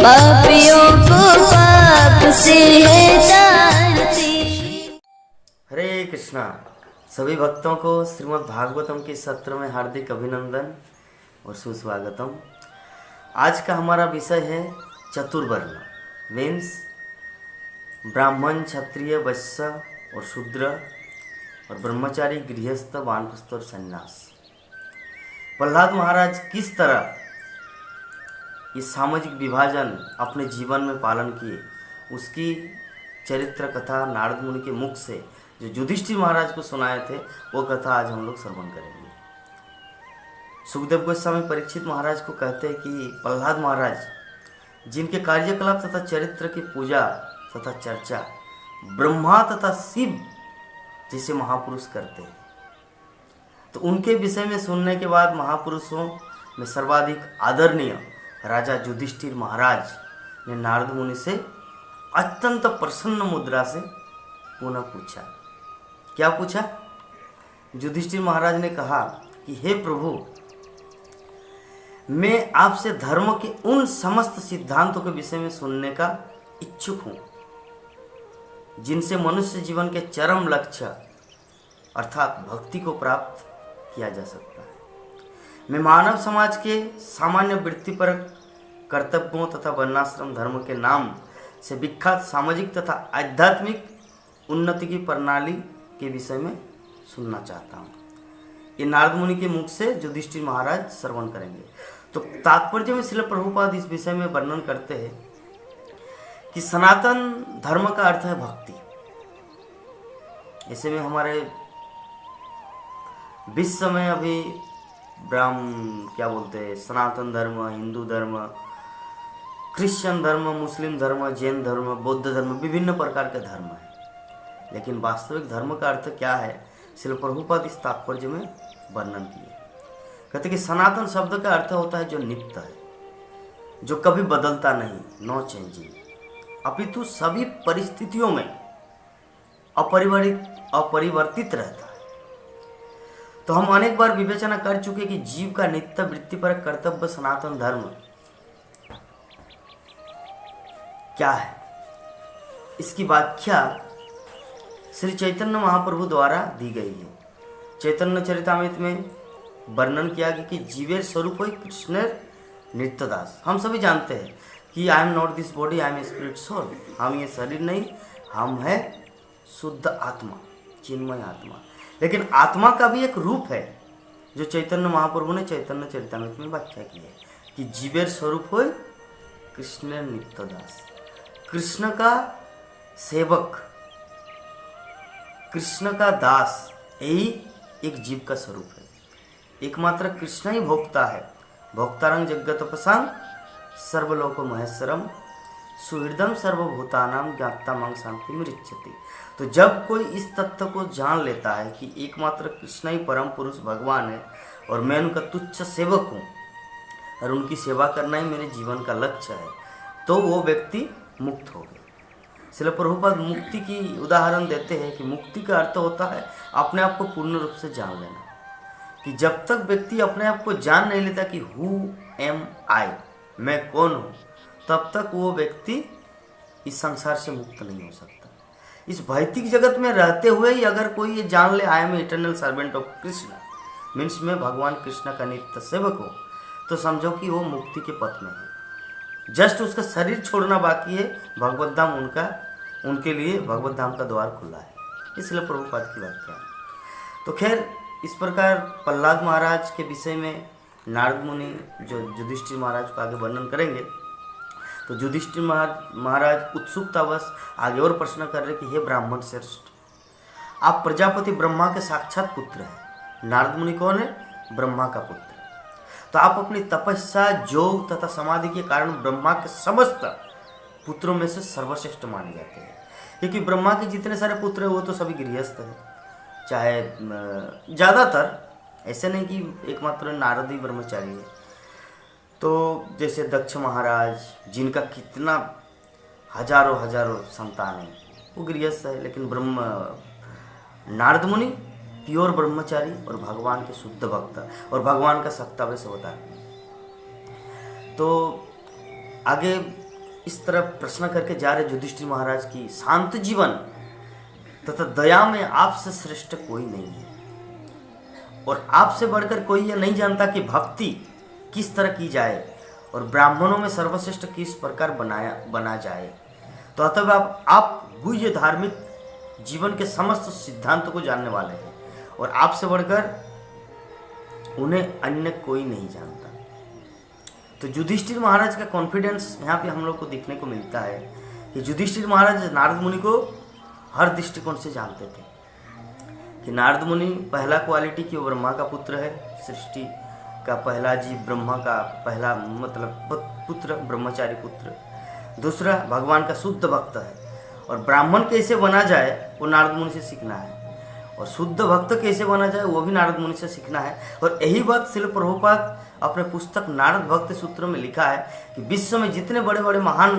पापियों को पाप से है तारती। हरे कृष्णा। सभी भक्तों को श्रीमद् भागवतम के सत्र में हार्दिक अभिनंदन और सुस्वागतम। आज का हमारा विषय है चतुर्वर्ण, मीन्स ब्राह्मण, क्षत्रिय, वैश्य और शूद्र, और ब्रह्मचारी, गृहस्थ, वानप्रस्थ और संन्यास। प्रहलाद महाराज किस तरह इस सामाजिक विभाजन अपने जीवन में पालन किए, उसकी चरित्र कथा नारद मुनि के मुख से जो युधिष्ठिर महाराज को सुनाए थे, वो कथा आज हम लोग श्रवण करेंगे। सुखदेव गोस्वामी परीक्षित महाराज को कहते हैं कि प्रहलाद महाराज जिनके कार्यकलाप तथा चरित्र की पूजा तथा चर्चा ब्रह्मा तथा शिव जैसे महापुरुष करते हैं, तो उनके विषय में सुनने के बाद महापुरुषों में सर्वाधिक आदरणीय राजा युधिष्ठिर महाराज ने नारद मुनि से अत्यंत प्रसन्न मुद्रा से पुनः पूछा। क्या पूछा? युधिष्ठिर महाराज ने कहा कि हे प्रभु, मैं आपसे धर्म के उन समस्त सिद्धांतों के विषय में सुनने का इच्छुक हूं जिनसे मनुष्य जीवन के चरम लक्ष्य अर्थात भक्ति को प्राप्त किया जा सकता है। मैं मानव समाज के सामान्य वृत्तिपरक कर्तव्यों तथा वर्णाश्रम धर्म के नाम से विख्यात सामाजिक तथा आध्यात्मिक उन्नति की प्रणाली के विषय में सुनना चाहता हूँ। ये नारद मुनि के मुख से युधिष्ठिर महाराज श्रवण करेंगे। तो तात्पर्य में श्रील प्रभुपाद इस विषय में वर्णन करते हैं कि सनातन धर्म का अर्थ है भक्ति। ऐसे में हमारे विश्व में अभी क्या बोलते हैं, सनातन धर्म, हिंदू धर्म, क्रिश्चियन धर्म, मुस्लिम धर्म, जैन धर्म, बौद्ध धर्म, विभिन्न प्रकार के धर्म है। लेकिन वास्तविक धर्म का अर्थ क्या है, श्रील प्रभुपाद इस तात्पर्य में वर्णन किए। कहते कि सनातन शब्द का अर्थ होता है जो नित्य है, जो कभी बदलता नहीं, नो चेंजिंग, अपितु सभी परिस्थितियों में अपरिवर्तित रहता है। तो हम अनेक बार विवेचना कर चुके कि जीव का नित्य वृत्ति पर कर्तव्य सनातन धर्म क्या है। इसकी व्याख्या श्री चैतन्य महाप्रभु द्वारा दी गई है। चैतन्य चरितामृत में वर्णन किया गया कि जीवेर स्वरूप है कृष्ण नित्यदास। हम सभी जानते हैं कि I am not this body, I am a spirit soul. हम ये शरीर नहीं, हम है शुद्ध आत्मा, चिन्मय आत्मा। लेकिन आत्मा का भी एक रूप है जो चैतन्य महाप्रभु ने चैतन्य चरितामृत में व्याख्या की है कि जीवेर स्वरूप हो कृष्ण नित्यदास। कृष्ण का सेवक, कृष्ण का दास, यही एक जीव का स्वरूप है। एकमात्र कृष्ण ही भोक्ता है। भोक्तारंग जगतोपसंग सर्वलोक महेश्वरम सुहृदम सर्वभूतानाम ज्ञाता मांग शांति मृच्छति। तो जब कोई इस तथ्य को जान लेता है कि एकमात्र कृष्ण ही परम पुरुष भगवान है और मैं उनका तुच्छ सेवक हूँ और उनकी सेवा करना ही मेरे जीवन का लक्ष्य है, तो वो व्यक्ति मुक्त हो गया। श्रील प्रभुपाद मुक्ति की उदाहरण देते हैं कि मुक्ति का अर्थ होता है अपने आप को पूर्ण रूप से जान लेना। कि जब तक व्यक्ति अपने आप को जान नहीं लेता कि हु एम आई, मैं कौन हूँ, तब तक वो व्यक्ति इस संसार से मुक्त नहीं हो सकता। इस भौतिक जगत में रहते हुए ही अगर कोई ये जान ले I am eternal servant of Krishna, means मैं भगवान कृष्ण का नित्य सेवक हूँ, तो समझो कि वो मुक्ति के पथ में है। जस्ट उसका शरीर छोड़ना बाकी है, भगवत धाम उनके लिए भगवत धाम का द्वार खुला है। इसलिए प्रभुपाद की व्याख्या है। तो खैर, इस प्रकार प्रहलाद महाराज के विषय में नारद मुनि जो युधिष्ठिर महाराज को आगे वर्णन करेंगे। तो युधिष्ठिर महाराज उत्सुकतावश आगे और प्रश्न कर रहे कि हे ब्राह्मण श्रेष्ठ, आप प्रजापति ब्रह्मा के साक्षात पुत्र हैं। नारद मुनि कौन है? ब्रह्मा का पुत्र। तो आप अपनी तपस्या, योग तथा समाधि के कारण ब्रह्मा के समस्त पुत्रों में से सर्वश्रेष्ठ माने जाते हैं। क्योंकि ब्रह्मा के जितने सारे पुत्र हैं वो तो सभी गृहस्थ हैं, चाहे ज़्यादातर, ऐसे नहीं कि एकमात्र नारद ही ब्रह्मचारी है। तो जैसे दक्ष महाराज, जिनका कितना हजारों संतान है, वो गृहस्थ है। लेकिन नारद मुनि प्योर ब्रह्मचारी और भगवान के शुद्ध भक्त और भगवान का सत्तावश अवतार। तो आगे इस तरह प्रश्न करके जा रहे युधिष्ठिर महाराज की शांत जीवन तथा दया में आपसे श्रेष्ठ कोई नहीं है, और आपसे बढ़कर कोई यह नहीं जानता कि भक्ति किस तरह की जाए और ब्राह्मणों में सर्वश्रेष्ठ किस प्रकार बना जाए। तो अतः आप गुह्य धार्मिक जीवन के समस्त सिद्धांतों को जानने वाले हैं, और आपसे बढ़कर उन्हें अन्य कोई नहीं जानता। तो युधिष्ठिर महाराज का कॉन्फिडेंस यहाँ पे हम लोग को देखने को मिलता है कि युधिष्ठिर महाराज नारद मुनि को हर दृष्टिकोण से जानते थे कि नारद मुनि पहला क्वालिटी कि वो ब्रह्मा का पुत्र है, सृष्टि का पहला जीव, ब्रह्मा का पहला मतलब पुत्र, ब्रह्मचारी पुत्र। दूसरा, भगवान का शुद्ध भक्त है, और ब्राह्मण कैसे बना जाए वो नारद मुनि से सीखना है, और शुद्ध भक्त कैसे बना जाए वो भी नारद मुनि से सीखना है। और यही बात श्रील प्रभुपाद अपने पुस्तक नारद भक्ति सूत्र में लिखा है कि विश्व में जितने बड़े बड़े महान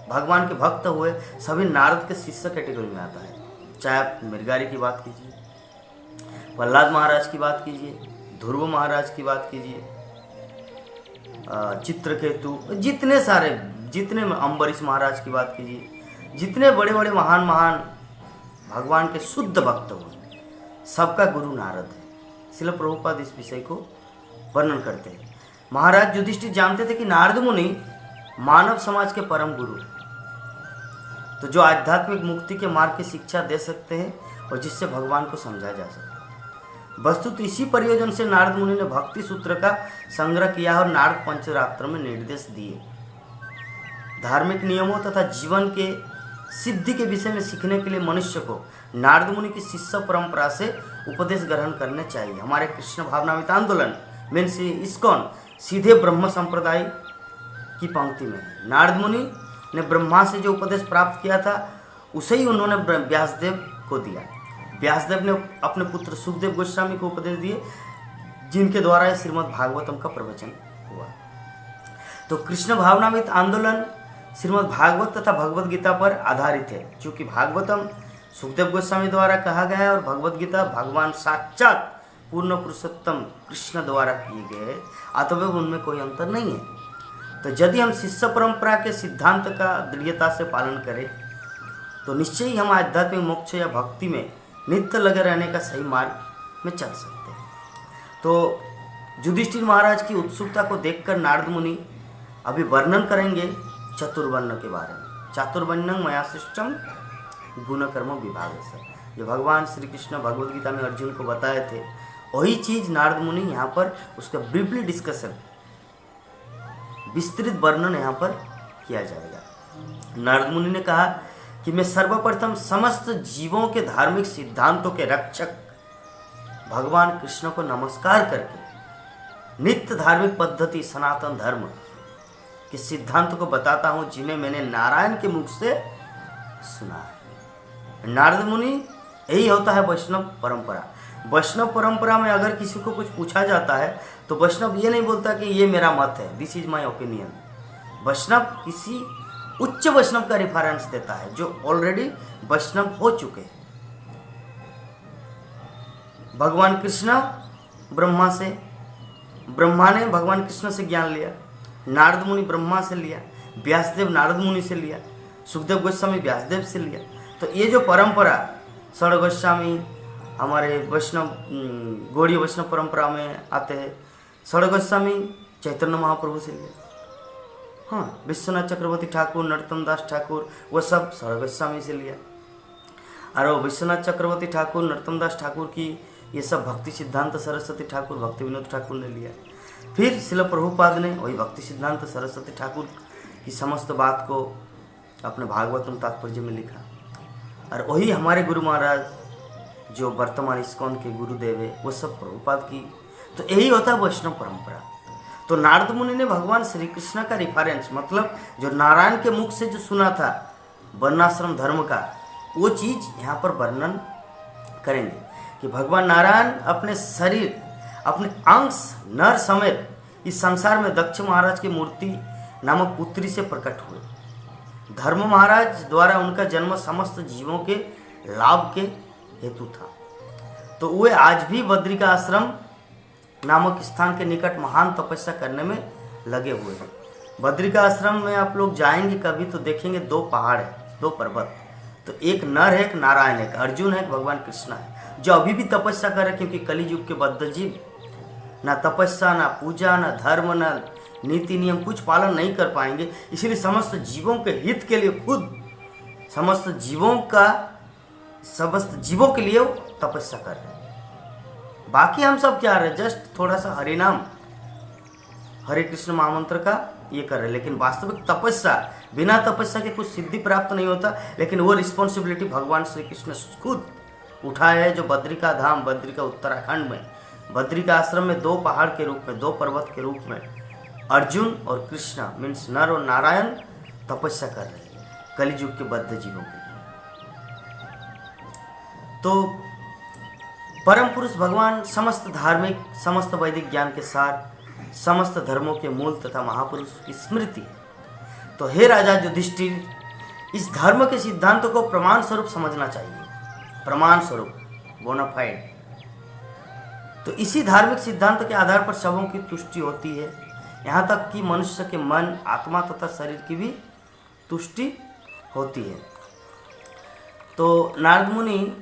भगवान के भक्त हुए सभी नारद के शिष्य कैटेगरी में आता है। चाहे आप मृगारी की बात कीजिए, प्रहलाद महाराज की बात कीजिए, ध्रुव महाराज की बात कीजिए, चित्रकेतु, जितने अम्बरीश महाराज की बात कीजिए, जितने बड़े बड़े महान भगवान के शुद्ध भक्त हुए सबका गुरु नारद है। श्रील प्रभुपाद इस विषय को वर्णन करते हैं। महाराज युधिष्ठिर जानते थे कि नारद मुनि मानव समाज के परम गुरु हैं, तो जो आध्यात्मिक मुक्ति के मार्ग की शिक्षा दे सकते हैं और जिससे भगवान को समझा जा सकता है। वस्तुतः इसी प्रयोजन से नारद मुनि ने भक्ति सूत्र का संग्रह किया और नारद पंचरात्र में निर्देश दिए। धार्मिक नियमों तथा जीवन के सिद्धि के विषय में सीखने के लिए मनुष्य को नारद मुनि की शिष्य परंपरा से उपदेश ग्रहण करने चाहिए। हमारे कृष्ण भावनामृत आंदोलन मीन्स इस्कॉन सीधे ब्रह्म संप्रदाय की पंक्ति में है। नारद मुनि ने ब्रह्मा से जो उपदेश प्राप्त किया था उसे ही उन्होंने व्यासदेव को दिया। व्यासदेव ने अपने पुत्र सुखदेव गोस्वामी को उपदेश दिए, जिनके द्वारा यह श्रीमद् भागवतम का प्रवचन हुआ। तो कृष्ण भावनामृत आंदोलन श्रीमद् भागवत तथा भगवद गीता पर आधारित है। चूँकि भागवतम सुखदेव गोस्वामी द्वारा कहा गया है और भगवद गीता भगवान साक्षात पूर्ण पुरुषोत्तम कृष्ण द्वारा किए गए, अतः उनमें कोई अंतर नहीं है। तो यदि हम शिष्य परंपरा के सिद्धांत का दृढ़ता से पालन करें तो निश्चय ही हम आध्यात्मिक मोक्ष या भक्ति में नित्य लगे रहने का सही मार्ग में चल सकते हैं। तो युधिष्ठिर महाराज की उत्सुकता को देखकर नारद मुनि अभी वर्णन करेंगे चतुर्वर्ण के बारे में। चातुर्वर्ण्यं मया सृष्टम गुण कर्म विभाग से, जो भगवान श्री कृष्ण भगवद गीता में अर्जुन को बताए थे, वही चीज नारद मुनि यहाँ पर उसका ब्रीफली डिस्कशन, विस्तृत वर्णन यहाँ पर किया जाएगा। नारद मुनि ने कहा कि मैं सर्वप्रथम समस्त जीवों के धार्मिक सिद्धांतों के रक्षक भगवान कृष्ण को नमस्कार करके नित्य धार्मिक पद्धति सनातन धर्म के सिद्धांत को बताता हूँ, जिन्हें मैंने नारायण के मुख से सुना है। नारद मुनि यही होता है वैष्णव परंपरा। वैष्णव परंपरा में अगर किसी को कुछ पूछा जाता है तो वैष्णव ये नहीं बोलता कि ये मेरा मत है, दिस इज माय ओपिनियन। वैष्णव किसी उच्च वैष्णव का रेफरेंस देता है जो ऑलरेडी वैष्णव हो चुके हैं। भगवान कृष्ण ब्रह्मा ने भगवान कृष्ण से ज्ञान लिया, नारद मुनि ब्रह्मा से लिया, व्यासदेव नारद मुनि से लिया, सुखदेव गोस्वामी व्यासदेव से लिया। तो ये जो परंपरा षड गोस्वामी हमारे वैष्णव गौड़ीय वैष्णव परंपरा में आते हैं, षड गोस्वामी चैतन्य महाप्रभु से लिया, हाँ विश्वनाथ चक्रवर्ती ठाकुर, नरोत्तम दास ठाकुर, वो सब षड गोस्वामी से लिया। और विश्वनाथ चक्रवर्ती ठाकुर, नरोत्तम दास ठाकुर की ये सब भक्ति सिद्धांत सरस्वती ठाकुर, भक्ति विनोद ठाकुर ने लिया। फिर श्रील प्रभुपाद ने वही भक्ति सिद्धांत सरस्वती ठाकुर की समस्त बात को अपने भागवतम तात्पर्य में लिखा। और वही हमारे गुरु महाराज जो वर्तमान इस्कॉन के गुरुदेव है वो सब प्रभुपाद की। तो यही होता है वैष्णव परंपरा। तो नारद मुनि ने भगवान श्री कृष्ण का रेफरेंस, मतलब जो नारायण के मुख से जो सुना था वर्णाश्रम धर्म का, वो चीज़ यहाँ पर वर्णन करेंगे कि भगवान नारायण अपने शरीर, अपने अंश नर समेत इस संसार में दक्ष महाराज की मूर्ति नामक पुत्री से प्रकट हुए। धर्म महाराज द्वारा उनका जन्म समस्त जीवों के लाभ के हेतु था। तो वे आज भी बद्रिका आश्रम नामक स्थान के निकट महान तपस्या करने में लगे हुए हैं। बद्रिका आश्रम में आप लोग जाएंगे कभी तो देखेंगे 2 पहाड़ है, 2 पर्वत। तो एक नर है, एक नारायण है, एक अर्जुन है, एक भगवान कृष्ण है, जो अभी भी तपस्या कर रहे हैं। क्योंकि कलि युग के बद्ध जीव ना तपस्या, ना पूजा, ना धर्म, ना नीति नियम कुछ पालन नहीं कर पाएंगे। इसलिए समस्त जीवों के हित के लिए खुद समस्त जीवों के लिए वो तपस्या कर रहे हैं। बाकी हम सब क्या रहे, जस्ट थोड़ा सा हरिनाम, हरे कृष्ण महामंत्र का ये कर रहे हैं। लेकिन वास्तविक तपस्या, बिना तपस्या के कुछ सिद्धि प्राप्त नहीं होता। लेकिन वो रिस्पॉन्सिबिलिटी भगवान श्री कृष्ण खुद उठाए है, जो बद्रिका धाम, बद्रिका उत्तराखंड में, बद्रिका आश्रम में 2 पहाड़ के रूप में, 2 पर्वत के रूप में अर्जुन और कृष्ण मीन्स नर और नारायण तपस्या कर रहे हैं कलियुग के बद्ध जीवों के लिए। तो परम पुरुष भगवान समस्त धार्मिक, समस्त वैदिक ज्ञान के सार, समस्त धर्मों के मूल तथा महापुरुष की स्मृति है। तो हे राजा युधिष्ठिर, इस धर्म के सिद्धांतों को प्रमाण स्वरूप समझना चाहिए, प्रमाण स्वरूप, बोनाफाइड। तो इसी धार्मिक सिद्धांत के आधार पर सबों की तुष्टि होती है, यहाँ तक कि मनुष्य के मन, आत्मा तथा शरीर की भी तुष्टि होती है। तो नारद मुनि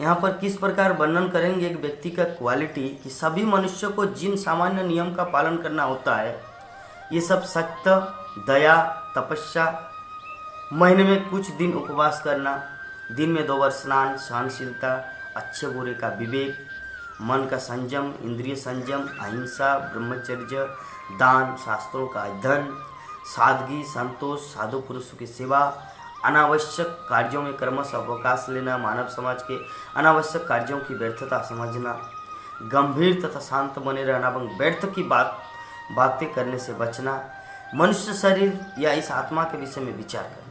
यहाँ पर किस प्रकार वर्णन करेंगे एक व्यक्ति का क्वालिटी, कि सभी मनुष्यों को जिन सामान्य नियम का पालन करना होता है, ये सब सत्य, दया, तपस्या, महीने में कुछ दिन उपवास करना, दिन में 2 बार स्नान, सहनशीलता, अच्छे बुरे का विवेक, मन का संयम, इंद्रिय संयम, अहिंसा, ब्रह्मचर्य, दान, शास्त्रों का अध्ययन, सादगी, संतोष, साधु पुरुषों की सेवा, अनावश्यक कार्यों में क्रमश अवकाश लेना, मानव समाज के अनावश्यक कार्यों की व्यर्थता समझना, गंभीर तथा शांत बने रहना एवं व्यर्थ की बातें करने से बचना, मनुष्य शरीर या इस आत्मा के विषय में विचार करना।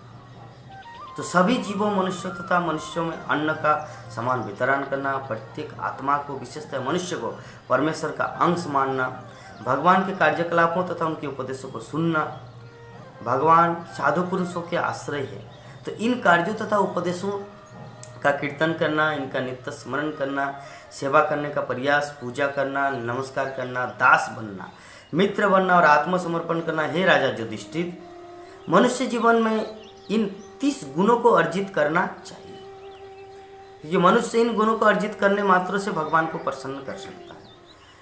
तो सभी जीवों, मनुष्यों तथा मनुष्यों में अन्न का समान वितरण करना, प्रत्येक आत्मा को, विशेषतः मनुष्य को परमेश्वर का अंश मानना, भगवान के कार्यकलापों तथा उनके उपदेशों को सुनना। भगवान साधु पुरुषों के आश्रय है, तो इन कार्यों तथा उपदेशों का कीर्तन करना, इनका नित्य स्मरण करना, सेवा करने का प्रयास, पूजा करना, नमस्कार करना, दास बनना, मित्र बनना और आत्मसमर्पण करना। हे राजा युधिष्ठिर, मनुष्य जीवन में इन 30 गुणों को अर्जित करना चाहिए, क्योंकि मनुष्य इन गुणों को अर्जित करने मात्र से भगवान को प्रसन्न कर सकता है।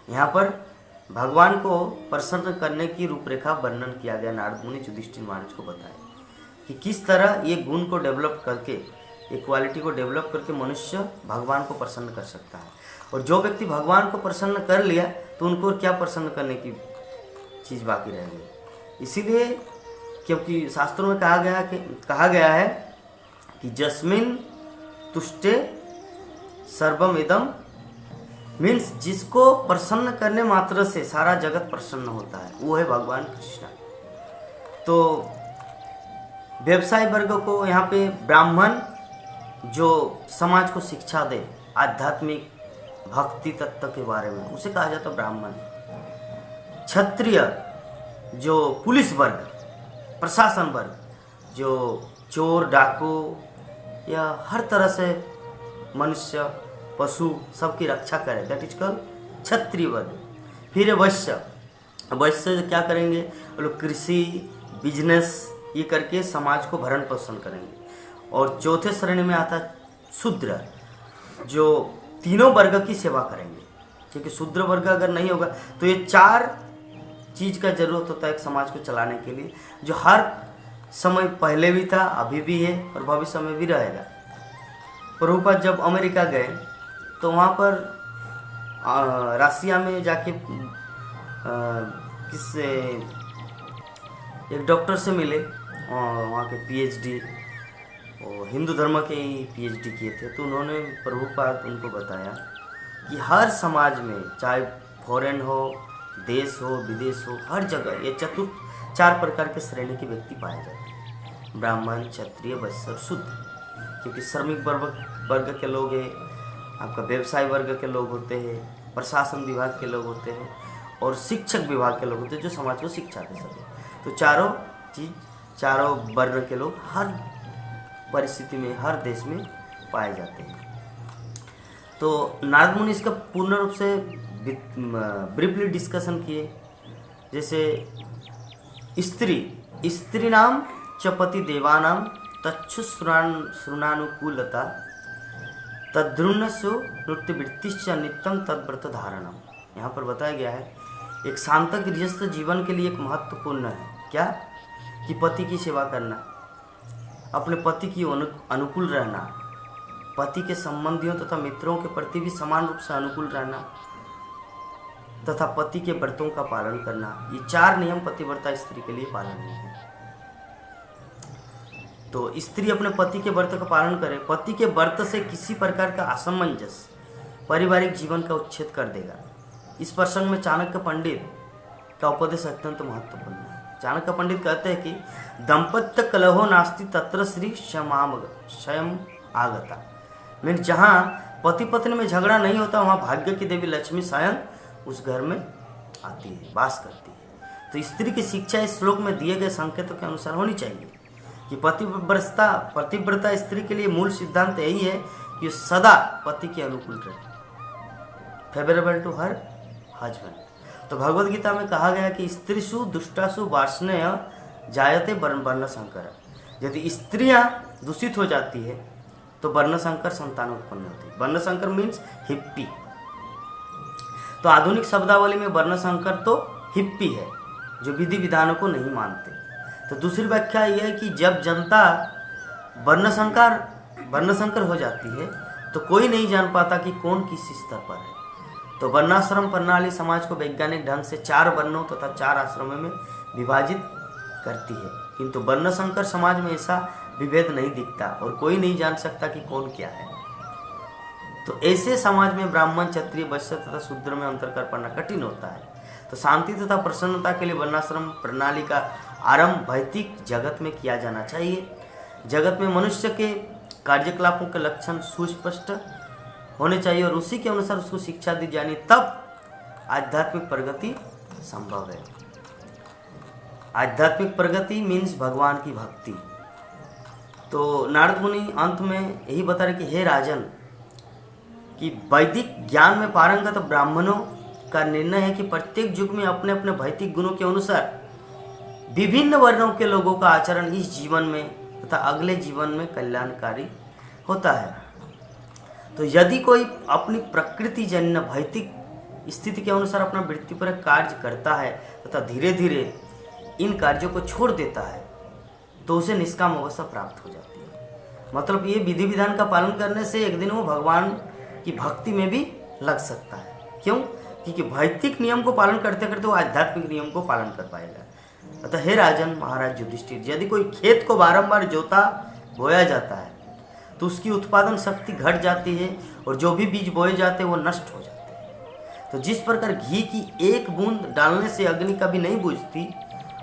यहाँ पर भगवान को प्रसन्न करने की रूपरेखा वर्णन किया गया। नारद मुनि युधिष्ठिर महाराज को बताया कि किस तरह ये गुण को डेवलप करके, ये क्वालिटी को डेवलप करके मनुष्य भगवान को प्रसन्न कर सकता है। और जो व्यक्ति भगवान को प्रसन्न कर लिया तो उनको क्या प्रसन्न करने की चीज़ बाकी रह गई। इसीलिए क्योंकि शास्त्रों में कहा गया है कि जस्मिन तुष्टे सर्वम इदम, मीन्स जिसको प्रसन्न करने मात्र से सारा जगत प्रसन्न होता है, वो है भगवान कृष्ण। तो व्यवसाय वर्ग को यहाँ पे ब्राह्मण जो समाज को शिक्षा दे आध्यात्मिक भक्ति तत्व के बारे में, उसे कहा जाता है ब्राह्मण। क्षत्रिय जो पुलिस वर्ग, प्रशासन वर्ग, जो चोर डाकू या हर तरह से मनुष्य पशु सबकी रक्षा करे, दैट इज कॉल्ड क्षत्रिय वर्ग। फिर वैश्य, वैश्य क्या करेंगे, वो लोग कृषि, बिजनेस ये करके समाज को भरण पोषण करेंगे। और चौथे श्रेणी में आता है शूद्र, जो तीनों वर्ग की सेवा करेंगे, क्योंकि शूद्र वर्ग अगर नहीं होगा तो ये 4 चीज़ का जरूरत होता है एक समाज को चलाने के लिए, जो हर समय पहले भी था, अभी भी है और भविष्य में भी रहेगा। प्रभुपाद जब अमेरिका गए तो वहाँ पर रसिया में जाके किससे, एक डॉक्टर से मिले, वहाँ के पीएचडी, और हिंदू धर्म के ही पीएचडी किए थे। तो उन्होंने प्रभुपाद उनको बताया कि हर समाज में, चाहे फॉरेन हो, देश हो, विदेश हो, हर जगह ये 4 प्रकार के श्रेणी के व्यक्ति पाए जाते हैं, ब्राह्मण, क्षत्रिय, वैश्य और शूद्र। क्योंकि श्रमिक वर्ग के लोग हैं, आपका व्यवसाय वर्ग के लोग होते हैं, प्रशासन विभाग के लोग होते हैं और शिक्षक विभाग के लोग होते हैं, जो समाज को शिक्षा दे सके। तो चारों वर्ग के लोग हर परिस्थिति में, हर देश में पाए जाते हैं। तो नारद मुनि इसका पूर्ण रूप से ब्रीफली डिस्कशन किए। जैसे स्त्रीणाम च पति देवानां तच्छुश्रुणानुकूलता तद्रुन्नसु नृत्यवृत्तिश्च नित्यं तद्व्रत धारणम। यहाँ पर बताया गया है एक शांतक गृहस्थ जीवन के लिए एक महत्वपूर्ण है क्या कि पति की सेवा करना, अपने पति की अनुकूल रहना, पति के संबंधियों तथा मित्रों के प्रति भी समान रूप से अनुकूल रहना तथा पति के व्रतों का पालन करना। ये 4 नियम पतिव्रता स्त्री के लिए पालनीय है। तो स्त्री अपने पति के व्रत का पालन करे। पति के व्रत से किसी प्रकार का असमंजस पारिवारिक जीवन का उच्छेद कर देगा। इस प्रसंग में चाणक्य पंडित का उपदेश अत्यंत महत्वपूर्ण है। चाणक्य पंडित कहते हैं कि दंपत्य कलहो नास्ति तत्र श्री स्वयं आगता। मीन जहाँ पति पत्नी में झगड़ा नहीं होता वहाँ भाग्य की देवी लक्ष्मी स्वयं उस घर में आती है, वास करती है। तो स्त्री की शिक्षा इस श्लोक में दिए गए संकेतों के अनुसार होनी चाहिए कि पतिव्रता स्त्री के लिए मूल सिद्धांत यही है कि सदा पति के अनुकूल रहे, फेवरेबल टू हर हस्बैंड। तो भगवद गीता में कहा गया कि स्त्रीषु दुष्टासु वार्ष्णेय जायते वर्ण संकर। यदि स्त्रियां दूषित हो जाती है तो वर्ण संकर संतान उत्पन्न होती है। वर्ण संकर मीन्स हिप्पी। तो आधुनिक शब्दावली में वर्ण संकर तो हिप्पी है जो विधि विधानों को नहीं मानते। तो दूसरी व्याख्या यह है कि जब जनता वर्ण संकर हो जाती है तो कोई नहीं जान पाता कि कौन किस स्तर पर है। तो वर्णाश्रम प्रणाली समाज को वैज्ञानिक ढंग से 4 वर्णों तथा 4 आश्रमों में विभाजित करती है, किंतु वर्ण संकर समाज में ऐसा विभेद नहीं दिखता और कोई नहीं जान सकता कि कौन क्या है। तो ऐसे समाज में ब्राह्मण, क्षत्रिय, वैश्य तथा शूद्र में अंतर कर पाना कठिन होता है। तो शांति तथा प्रसन्नता के लिए वर्णाश्रम प्रणाली का आरंभ भौतिक जगत में किया जाना चाहिए। जगत में मनुष्य के कार्यकलापों के लक्षण सुस्पष्ट होने चाहिए और उसी के अनुसार उसको शिक्षा दी जानी, तब आध्यात्मिक प्रगति संभव है। आध्यात्मिक प्रगति मीन्स भगवान की भक्ति। तो नारद मुनि अंत में यही बता रहे कि हे राजन, कि वैदिक ज्ञान में पारंगत ब्राह्मणों का निर्णय है कि प्रत्येक युग में अपने अपने भौतिक गुणों के अनुसार विभिन्न वर्णों के लोगों का आचरण इस जीवन में तथा अगले जीवन में कल्याणकारी होता है। तो यदि कोई अपनी प्रकृति जन्य भौतिक स्थिति के अनुसार अपना वृत्तिपरक कार्य करता है तथा धीरे धीरे इन कार्यों को छोड़ देता है तो उसे निष्काम अवस्था प्राप्त हो जाती है। मतलब ये विधि विधान का पालन करने से एक दिन वो भगवान की भक्ति में भी लग सकता है। क्यों? क्योंकि भौतिक नियम को पालन करते करते वो आध्यात्मिक नियम को पालन कर पाएगा। अतः हे राजन महाराज युधिष्ठिर, यदि कोई खेत को बारंबार जोता बोया जाता है तो उसकी उत्पादन शक्ति घट जाती है और जो भी बीज बोए जाते हैं वो नष्ट हो जाते हैं। तो जिस प्रकार घी की एक बूंद डालने से अग्नि कभी नहीं बुझती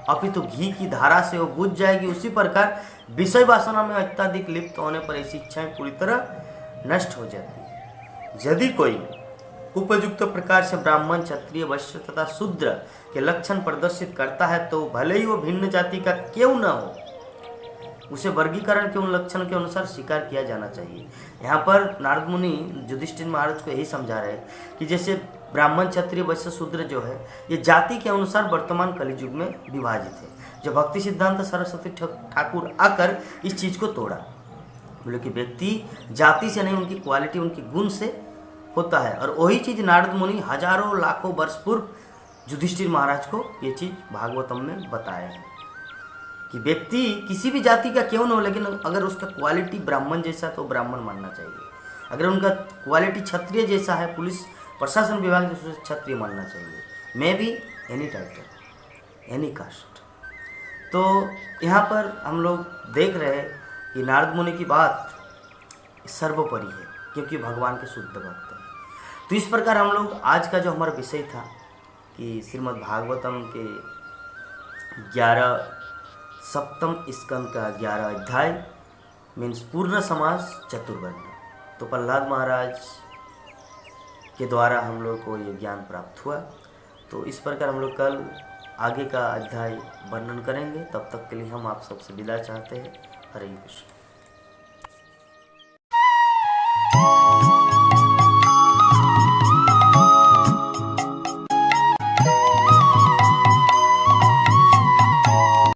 अपितु घी की धारा से वो बुझ जाएगी, उसी प्रकार विषय वासना में अत्यधिक लिप्त होने पर ऐसी इच्छाएं पूरी तरह नष्ट हो जाती है। यदि कोई उपयुक्त प्रकार से ब्राह्मण, क्षत्रिय, वैश्य तथा शूद्र के लक्षण प्रदर्शित करता है तो भले ही वो भिन्न जाति का क्यों न हो, उसे वर्गीकरण के उन लक्षण के अनुसार स्वीकार किया जाना चाहिए। यहाँ पर नारद मुनि युधिष्ठिर महाराज को यही समझा रहे हैं कि जैसे ब्राह्मण, क्षत्रिय, वैश्य, शूद्र जो है ये जाति के अनुसार वर्तमान कलियुग में विभाजित है। जो भक्ति सिद्धांत सरस्वती ठाकुर आकर इस चीज को तोड़ा, बोले कि व्यक्ति जाति से नहीं उनकी क्वालिटी, उनकी गुण से होता है। और वही चीज नारद मुनि हजारों लाखों वर्ष पूर्व युधिष्ठिर महाराज को ये चीज भागवतम में बताया है कि व्यक्ति किसी भी जाति का क्यों न हो, लेकिन अगर उसका क्वालिटी ब्राह्मण जैसा तो ब्राह्मण मानना चाहिए। अगर उनका क्वालिटी क्षत्रिय जैसा है, पुलिस प्रशासन विभाग जैसे, क्षत्रिय मानना चाहिए। May be any title, any caste. तो यहाँ पर हम लोग देख रहे हैं कि नारद मुनि की बात सर्वोपरि है क्योंकि भगवान के शुद्ध भक्त हैं। तो इस प्रकार हम लोग आज का जो हमारा विषय था कि श्रीमद् भागवतम के 11 सप्तम स्कंद का 11 अध्याय मीन्स पूर्ण समास चतुर्वर्ण। तो प्रहलाद महाराज के द्वारा हम लोग को ये ज्ञान प्राप्त हुआ। तो इस प्रकार हम लोग कल आगे का अध्याय वर्णन करेंगे। तब तक के लिए हम आप सबसे विदा चाहते हैं। हरे कृष्ण।